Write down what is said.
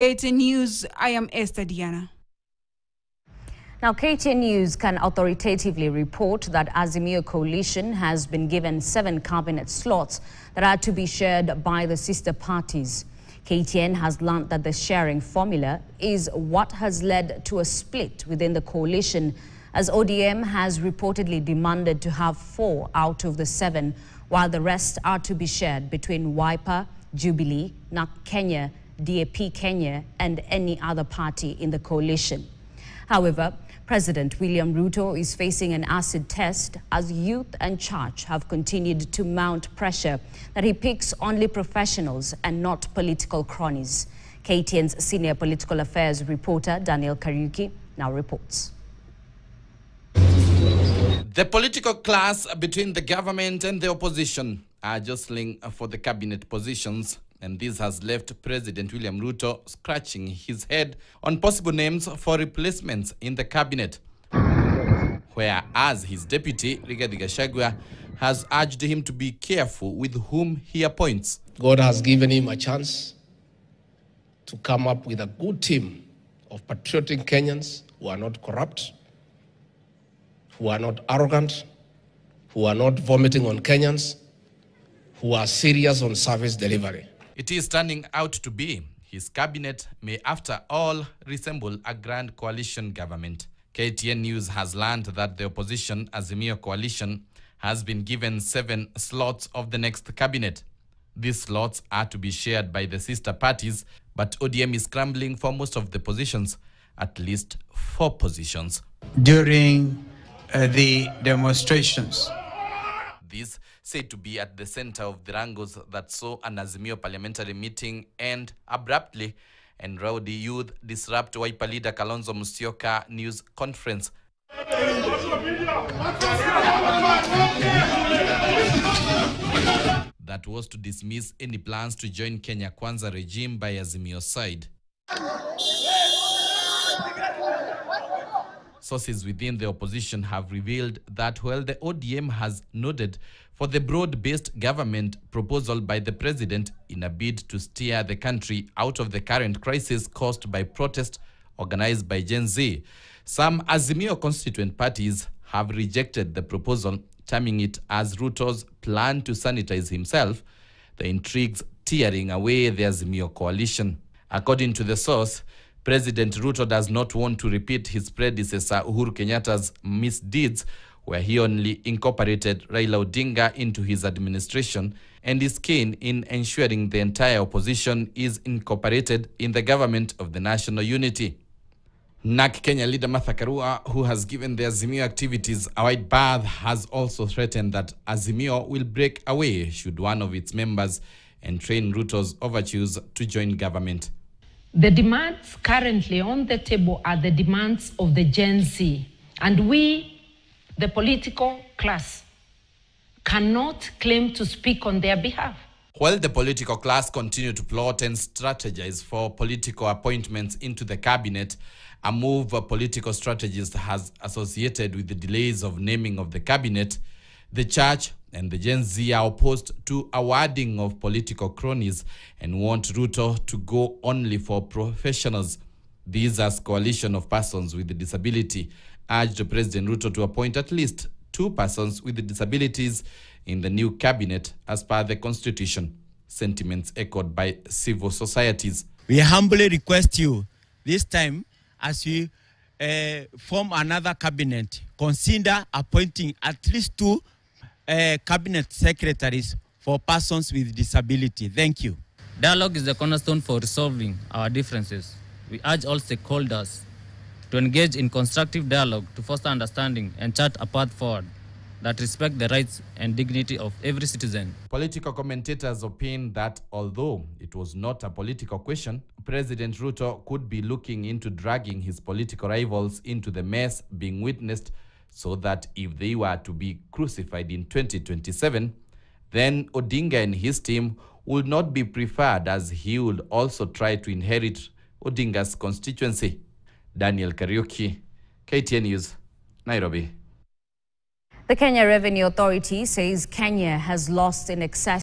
KTN News, I am Esther Diana. Now, KTN News can authoritatively report that Azimio coalition has been given 7 cabinet slots that are to be shared by the sister parties. KTN has learned that the sharing formula is what has led to a split within the coalition, as ODM has reportedly demanded to have 4 out of the 7, while the rest are to be shared between Wiper, Jubilee, NAK Kenya, DAP Kenya, and any other party in the coalition. However, President William Ruto is facing an acid test as youth and church have continued to mount pressure that he picks only professionals and not political cronies. KTN's senior political affairs reporter Daniel Kariuki now reports. The political class between the government and the opposition are jostling for the cabinet positions, and this has left President William Ruto scratching his head on possible names for replacements in the cabinet, whereas his deputy, Rigathi Gachagua, has urged him to be careful with whom he appoints. God has given him a chance to come up with a good team of patriotic Kenyans who are not corrupt, who are not arrogant, who are not vomiting on Kenyans, who are serious on service delivery. It is turning out to be his cabinet may, after all, resemble a grand coalition government. KTN News has learned that the opposition Azimio coalition has been given 7 slots of the next cabinet. These slots are to be shared by the sister parties, but ODM is scrambling for most of the positions, at least 4 positions. During the demonstrations, This said to be at the center of the wrangles that saw an Azimio parliamentary meeting end abruptly and rowdy youth disrupt Wiper leader Kalonzo Musyoka news conference. That was to dismiss any plans to join Kenya Kwanza regime by Azimio's side. Sources within the opposition have revealed that while the ODM has nodded for the broad-based government proposal by the president in a bid to steer the country out of the current crisis caused by protest organized by Gen Z, some Azimio constituent parties have rejected the proposal, terming it as Ruto's plan to sanitize himself, the intrigues tearing away the Azimio coalition. According to the source, President Ruto does not want to repeat his predecessor Uhuru Kenyatta's misdeeds, where he only incorporated Raila Odinga into his administration, and is keen in ensuring the entire opposition is incorporated in the government of the national unity. NAK Kenya leader Martha Karua, who has given the Azimio activities a wide berth, has also threatened that Azimio will break away should one of its members entrain Ruto's overtures to join government. The demands currently on the table are the demands of the Gen Z, and we, the political class, cannot claim to speak on their behalf. While the political class continue to plot and strategize for political appointments into the cabinet, a move political strategists has associated with the delays of naming of the cabinet, the church and the Gen Z are opposed to a wording of political cronies and want Ruto to go only for professionals. These, as coalition of persons with a disability, urged President Ruto to appoint at least 2 persons with disabilities in the new cabinet as per the constitution. Sentiments echoed by civil societies. we humbly request you this time, as we form another cabinet, consider appointing at least 2 cabinet secretaries for persons with disability. Thank you. Dialogue is the cornerstone for resolving our differences. We urge all stakeholders to engage in constructive dialogue to foster understanding and chart a path forward that respect the rights and dignity of every citizen. Political commentators opine that although it was not a political question, President Ruto could be looking into dragging his political rivals into the mess being witnessed, so that if they were to be crucified in 2027, then Odinga and his team would not be preferred, as he would also try to inherit Odinga's constituency. Daniel Kariuki, KTN News, Nairobi. The Kenya Revenue Authority says Kenya has lost in excess